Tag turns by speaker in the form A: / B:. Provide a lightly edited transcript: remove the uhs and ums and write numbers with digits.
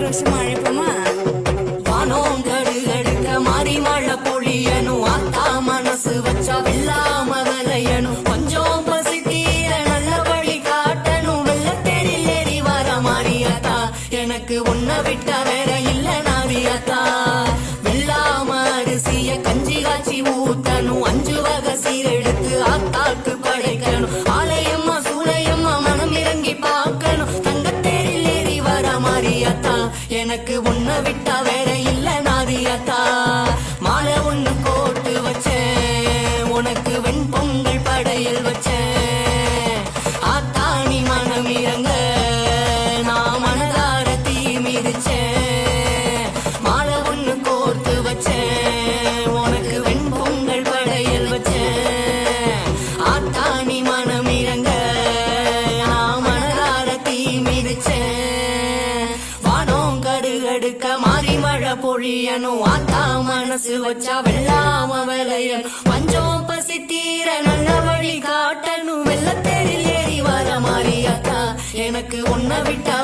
A: வருஷம் அழைப்போமா?
B: வானோம் கடுகடுக்க மாறி மழை பொழியனும் ஆத்தா மனசு வச்சா வெள்ளாம விளையணும் கொஞ்சம் பசி தீர நல்ல வழி காட்டணும் வெள்ளத்தேரில் ஏறி வர மாறியாத்தா எனக்கு உன்னை விட்டா வேற இல்ல நாரியாத்தா வெள்ளாம அரிசிய கஞ்சி காய்ச்சி ஊத்தணும் 5 வகை சீரெடுத்து ஆத்தாக்கு படைக்கணும் ஆலயம்மா சூளையம்மா மனம் இறங்கி பார்க்கணும் தங்கத்தேரில் ஏறி வர மாறியாத்தா எனக்கு உன்னை விட்டா வேற இல்ல நாரியாத்தா மாலை ஒண்ணு கோட்டு வச்சேன் உனக்கு வெண்பொங்கல் படையல் வச்சேன் ஆத்தாணி மனம் இறங்க நான் மனதார தீ மிதிச்சேன் மாலை ஒண்ணு கோர்த்து வச்சேன் உனக்கு வெண்பொங்கல் படையல் வச்சேன் ஆத்தாணி மனம் இறங்க நான் மனதார தீ மிதிச்சேன் வானோம் கடுகடுக்க மாறி மழை பொழியனும் ஆத்தா மனசு வச்சா வெள்ளாம விளையன் பஞ்சம் பசி தீர நல்ல வழி காட்டணும் வெள்ளத்தேரில் ஏறி வர மாறியாத்தா எனக்கு உன்னை விட்டா